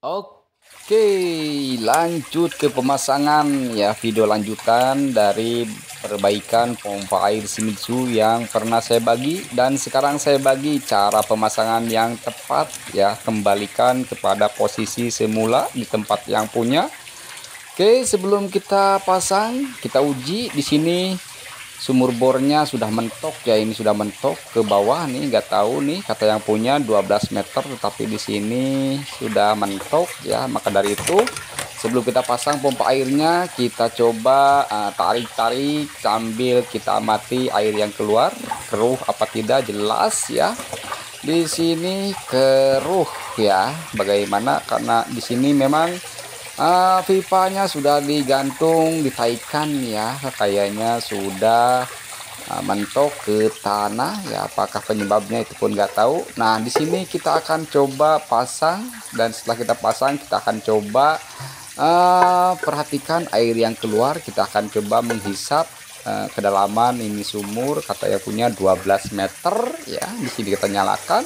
Oke, lanjut ke pemasangan ya, video lanjutan dari perbaikan pompa air Shimizu yang pernah saya bagi, dan sekarang saya bagi cara pemasangan yang tepat ya, kembalikan kepada posisi semula di tempat yang punya. Oke, sebelum kita pasang, kita uji di sini. Sumur bornya sudah mentok ya, ini sudah mentok ke bawah nih, nggak tahu nih, kata yang punya 12 meter, tetapi di sini sudah mentok ya. Maka dari itu sebelum kita pasang pompa airnya, kita coba tarik-tarik sambil kita amati air yang keluar keruh apa tidak. Jelas ya, di sini keruh ya. Bagaimana? Karena di sini memang pipanya sudah digantung, ditaikan ya, kayaknya sudah mentok ke tanah ya. Apakah penyebabnya itu pun nggak tahu. Nah, di sini kita akan coba pasang, dan setelah kita pasang kita akan coba perhatikan air yang keluar. Kita akan coba menghisap kedalaman ini sumur, kata yang punya 12 meter ya. Di sini kita nyalakan.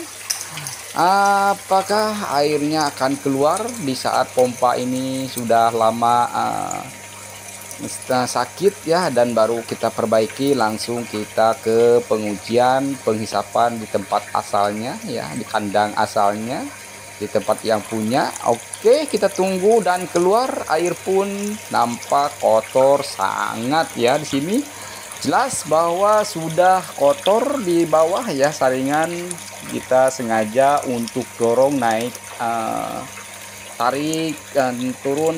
Apakah airnya akan keluar di saat pompa ini sudah lama sakit ya, dan baru kita perbaiki. Langsung kita ke pengujian penghisapan di tempat asalnya ya, di kandang asalnya, di tempat yang punya. Oke, kita tunggu, dan keluar air pun nampak kotor sangat ya. Di sini jelas bahwa sudah kotor di bawah ya. Saringan kita sengaja untuk dorong naik, tarik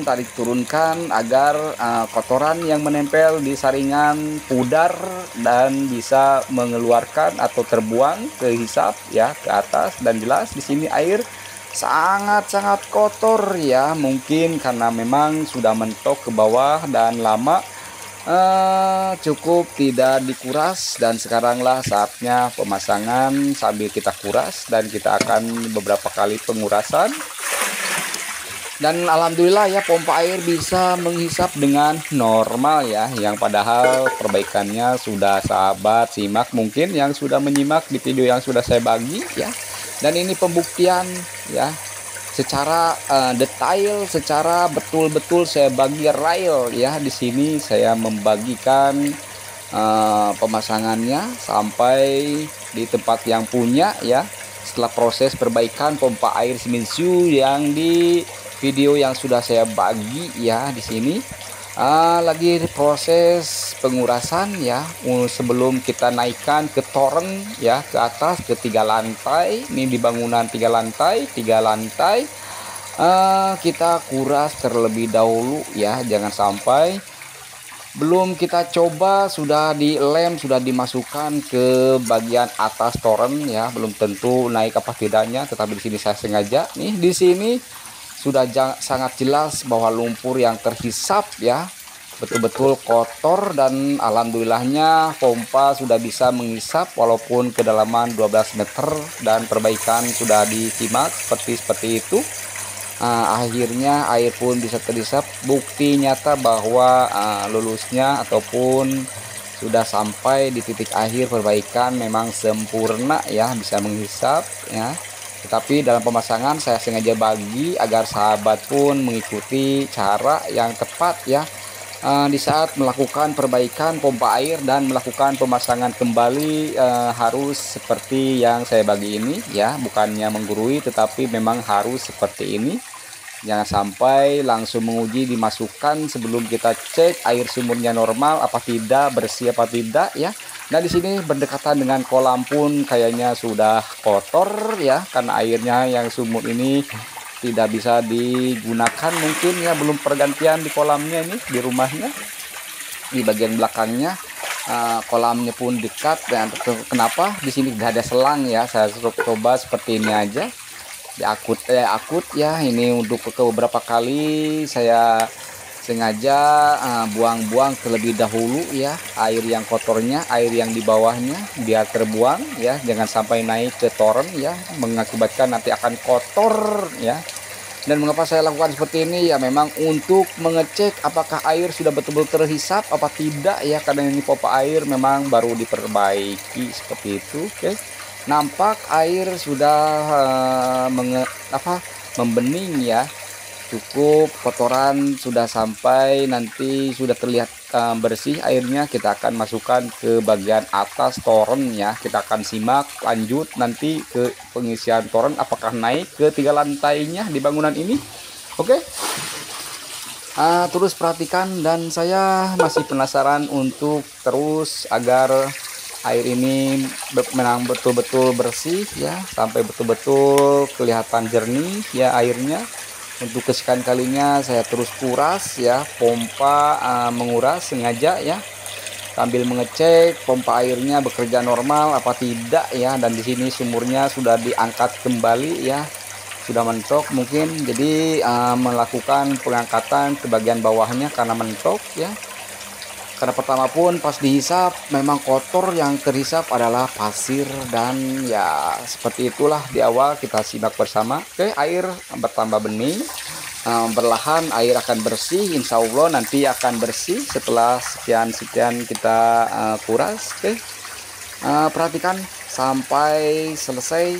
tarik turunkan, agar kotoran yang menempel di saringan pudar dan bisa mengeluarkan atau terbuang ke hisap ya, ke atas. Dan jelas di sini air sangat-sangat kotor ya, mungkin karena memang sudah mentok ke bawah dan lama cukup tidak dikuras. Dan sekaranglah saatnya pemasangan sambil kita kuras, dan kita akan beberapa kali pengurasan. Dan alhamdulillah ya, pompa air bisa menghisap dengan normal ya, yang padahal perbaikannya sudah sahabat simak, mungkin yang sudah menyimak di video yang sudah saya bagi ya. Dan ini pembuktian ya, secara detail, secara betul-betul saya bagi real ya. Di sini saya membagikan pemasangannya sampai di tempat yang punya ya. Setelah proses perbaikan pompa air Shimizu yang di video yang sudah saya bagi ya, di sini lagi proses pengurasan ya, sebelum kita naikkan ke toren ya, ke atas ke 3 lantai. Ini di bangunan 3 lantai, kita kuras terlebih dahulu ya. Jangan sampai belum kita coba sudah dilem, sudah dimasukkan ke bagian atas toren ya, belum tentu naik apa tidaknya. Tetapi di sini saya sengaja nih, di sini sudah sangat jelas bahwa lumpur yang terhisap ya, betul-betul kotor. Dan alhamdulillahnya pompa sudah bisa menghisap walaupun kedalaman 12 meter, dan perbaikan sudah disimak seperti itu. Akhirnya air pun bisa terhisap, bukti nyata bahwa lulusnya ataupun sudah sampai di titik akhir perbaikan memang sempurna ya, bisa menghisap ya. Tetapi dalam pemasangan saya sengaja bagi agar sahabat pun mengikuti cara yang tepat ya, di saat melakukan perbaikan pompa air dan melakukan pemasangan kembali. Harus seperti yang saya bagi ini ya, bukannya menggurui, tetapi memang harus seperti ini. Jangan sampai langsung menguji dimasukkan sebelum kita cek air sumurnya normal apa tidak, bersih apa tidak ya. Nah, di sini berdekatan dengan kolam pun kayaknya sudah kotor ya, karena airnya yang sumur ini tidak bisa digunakan mungkin ya, belum pergantian di kolamnya ini, di rumahnya di bagian belakangnya. Kolamnya pun dekat, dan kenapa di sini tidak ada selang ya. Saya coba seperti ini aja, akut ya. Ini untuk beberapa kali saya sengaja buang-buang terlebih dahulu ya, air yang kotornya, air yang di bawahnya biar terbuang ya, jangan sampai naik ke toren ya, mengakibatkan nanti akan kotor ya. Dan mengapa saya lakukan seperti ini ya, memang untuk mengecek apakah air sudah betul-betul terhisap apa tidak ya, karena ini pompa air memang baru diperbaiki seperti itu. Oke, nampak air sudah membening ya. cukup kotoran sudah sampai, nanti sudah terlihat bersih airnya, kita akan masukkan ke bagian atas toren ya. Kita akan simak lanjut nanti ke pengisian toren, apakah naik ke 3 lantainya di bangunan ini. Oke. Terus perhatikan, dan saya masih penasaran untuk terus agar air ini memang betul-betul bersih ya, sampai betul-betul kelihatan jernih ya airnya. Untuk kesekian kalinya saya terus kuras ya, pompa menguras sengaja ya, sambil mengecek pompa airnya bekerja normal apa tidak ya. Dan di sini sumurnya sudah diangkat kembali ya, sudah mentok mungkin, jadi melakukan pengangkatan ke bagian bawahnya karena mentok ya. Karena pertama pun pas dihisap memang kotor, yang terhisap adalah pasir, dan ya seperti itulah di awal kita simak bersama. Oke, air bertambah bening, berlahan air akan bersih, insya Allah nanti akan bersih setelah sekian kita kuras. Oke, perhatikan sampai selesai,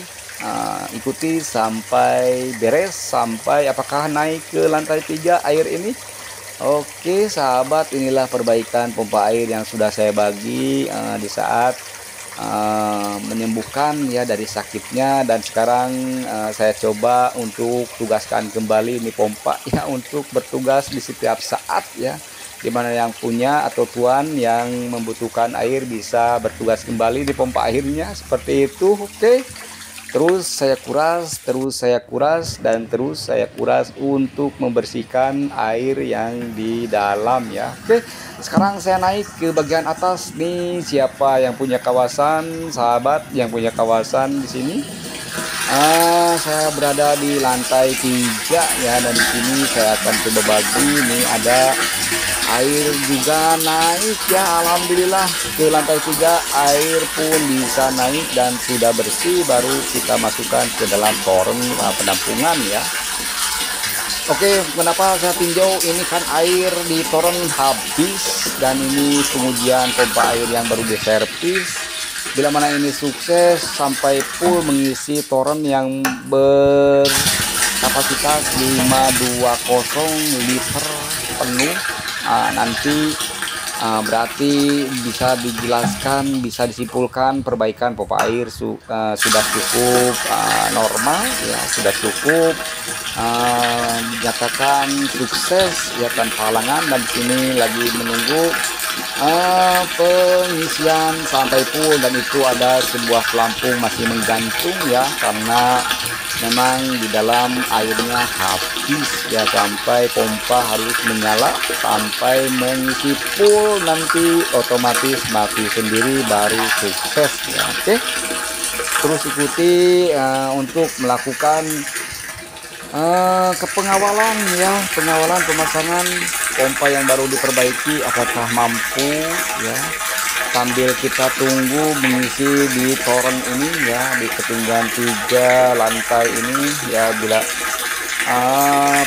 ikuti sampai beres, sampai apakah naik ke lantai 3 air ini. Oke sahabat, inilah perbaikan pompa air yang sudah saya bagi di saat menyembuhkan ya dari sakitnya. Dan sekarang saya coba untuk tugaskan kembali ini pompa ya, untuk bertugas di setiap saat ya, dimana yang punya atau tuan yang membutuhkan air bisa bertugas kembali di pompa airnya, seperti itu. Oke, terus saya kuras, dan terus saya kuras untuk membersihkan air yang di dalam ya. Oke, sekarang saya naik ke bagian atas nih. Siapa yang punya kawasan, sahabat yang punya kawasan di sini? Saya berada di lantai 3 ya, dan di sini saya akan coba bagi. Nih ada air juga naik ya, alhamdulillah ke lantai 3 air pun bisa naik dan sudah bersih, baru kita masukkan ke dalam toren penampungan ya. Oke, kenapa saya tinjau ini, kan air di toren habis, dan ini pengujian pompa air yang baru diservis. Bila mana ini sukses sampai full mengisi toren yang berkapasitas 520 liter penuh, nanti berarti bisa dijelaskan, bisa disimpulkan perbaikan pompa air sudah cukup normal ya, sudah cukup dinyatakan sukses ya tanpa halangan. Dan di sini lagi menunggu pengisian sampai full, dan itu ada sebuah pelampung masih menggantung ya, karena memang di dalam airnya habis ya, sampai pompa harus menyala sampai mengisi full, nanti otomatis mati sendiri baru sukses ya. Oke, terus ikuti untuk melakukan kepengawalan ya, pengawalan pemasangan pompa yang baru diperbaiki apakah mampu ya, sambil kita tunggu mengisi di toren ini ya, di ketinggian 3 lantai ini ya. Bila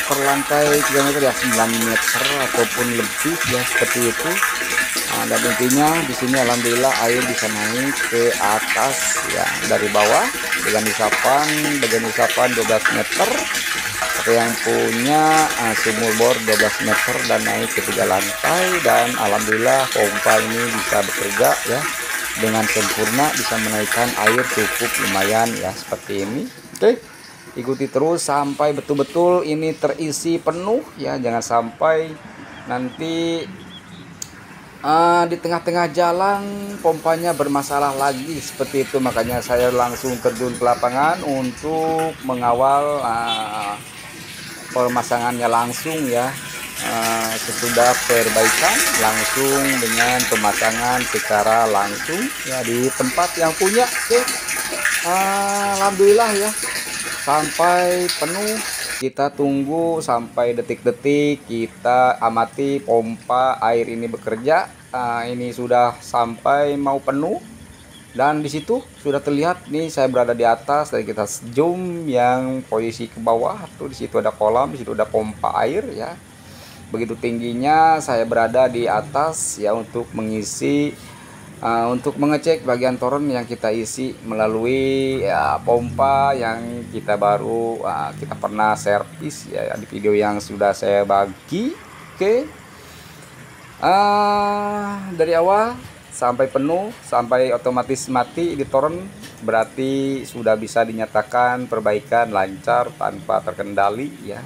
per lantai 3 meter ya 9 meter ataupun lebih ya, seperti itu. Dan intinya di sini alhamdulillah air bisa naik ke atas ya, dari bawah dengan bagian isapan 12 meter. Oke, yang punya sumur bor 12 meter dan naik ke 3 lantai, dan alhamdulillah pompa ini bisa bekerja ya dengan sempurna, bisa menaikkan air cukup lumayan ya, seperti ini. Oke, ikuti terus sampai betul-betul ini terisi penuh ya, jangan sampai nanti di tengah-tengah jalan pompanya bermasalah lagi, seperti itu. Makanya saya langsung terjun ke lapangan untuk mengawal pemasangannya langsung ya, sesudah perbaikan langsung dengan pemasangan secara langsung ya di tempat yang punya. Oke, alhamdulillah ya sampai penuh. Kita tunggu sampai detik-detik, kita amati pompa air ini bekerja. Ini sudah sampai mau penuh, dan di situ sudah terlihat nih, saya berada di atas, dan kita zoom yang posisi ke bawah tuh, di situ ada kolam, di situ ada pompa air ya. Begitu tingginya saya berada di atas ya, untuk mengisi untuk mengecek bagian toren yang kita isi melalui ya, pompa yang kita baru kita pernah servis ya di video yang sudah saya bagi. Oke, dari awal sampai penuh, sampai otomatis mati di toren, berarti sudah bisa dinyatakan perbaikan lancar tanpa terkendali ya,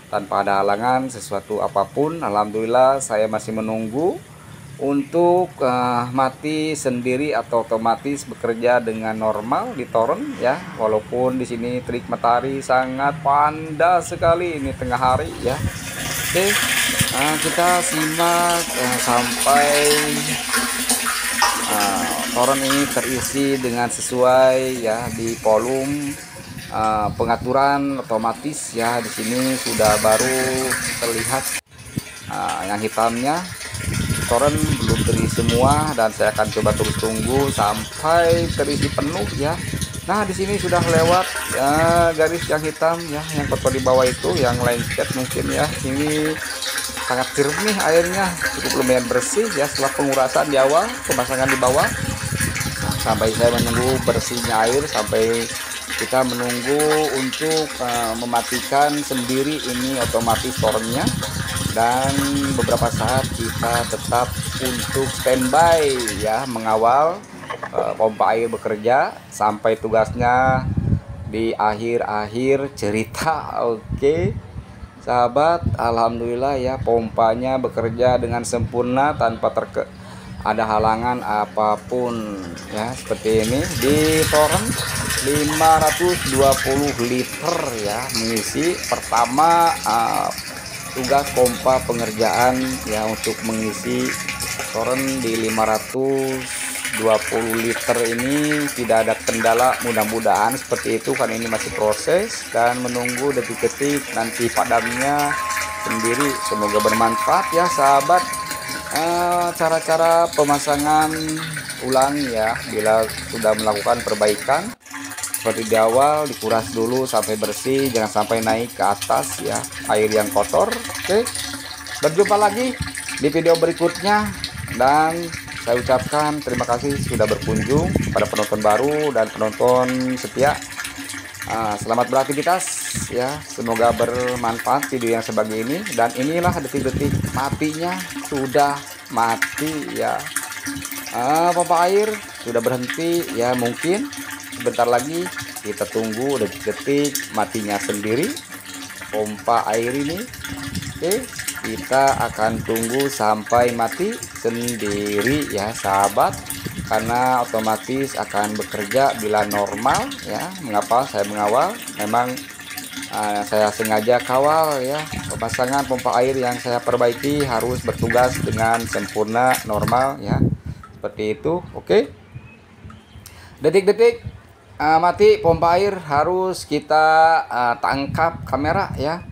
tanpa ada halangan sesuatu apapun. Alhamdulillah, saya masih menunggu untuk mati sendiri atau otomatis bekerja dengan normal di toren ya, walaupun di sini terik matahari sangat panas sekali, ini tengah hari ya. Oke, kita simak sampai toren ini terisi dengan sesuai ya di volume pengaturan otomatis ya. Di sini sudah baru terlihat yang hitamnya. Toren belum terisi semua dan saya akan coba terus tunggu sampai terisi penuh ya. Nah, di sini sudah lewat garis yang hitam ya, yang kotor di bawah itu, yang lengket mungkin ya. Ini sangat jernih airnya, cukup lumayan bersih ya setelah pengurasan di awal, pemasangan di bawah. Sampai saya menunggu bersihnya air, sampai kita menunggu untuk mematikan sendiri ini otomatis torennya. Dan beberapa saat kita tetap untuk standby ya, mengawal pompa air bekerja sampai tugasnya di akhir-akhir cerita. Oke sahabat, alhamdulillah ya, pompanya bekerja dengan sempurna tanpa ada halangan apapun ya. Seperti ini di toren 520 liter ya, mengisi pertama tugas pompa pengerjaan ya, untuk mengisi toren di 520 liter ini tidak ada kendala, mudah-mudahan seperti itu, kan ini masih proses dan menunggu detik-detik nanti padamnya sendiri. Semoga bermanfaat ya sahabat. Cara-cara pemasangan ulang ya bila sudah melakukan perbaikan. Seperti di awal, dikuras dulu sampai bersih, jangan sampai naik ke atas ya air yang kotor. Oke, berjumpa lagi di video berikutnya, dan saya ucapkan terima kasih sudah berkunjung pada penonton baru dan penonton setia. Selamat beraktivitas ya, semoga bermanfaat video yang sebagai ini. Dan inilah detik-detik matinya, sudah mati ya. Pompa air sudah berhenti ya, mungkin sebentar lagi kita tunggu detik-detik matinya sendiri pompa air ini. Oke, kita akan tunggu sampai mati sendiri ya sahabat, karena otomatis akan bekerja bila normal ya. Mengapa saya mengawal? Memang saya sengaja kawal ya, pemasangan pompa air yang saya perbaiki harus bertugas dengan sempurna normal ya, seperti itu. Oke, detik-detik mati pompa air harus kita tangkap kamera ya.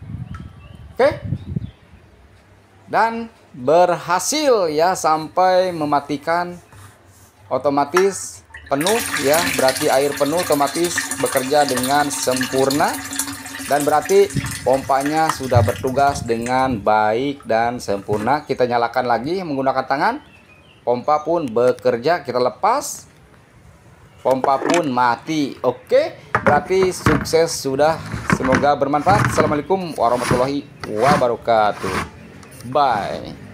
Oke, dan berhasil ya, sampai mematikan otomatis penuh ya, berarti air penuh otomatis bekerja dengan sempurna, dan berarti pompanya sudah bertugas dengan baik dan sempurna. Kita nyalakan lagi menggunakan tangan, pompa pun bekerja, kita lepas, pompa pun mati. Oke, berarti sukses sudah. Semoga bermanfaat. Assalamualaikum warahmatullahi wabarakatuh. Bye.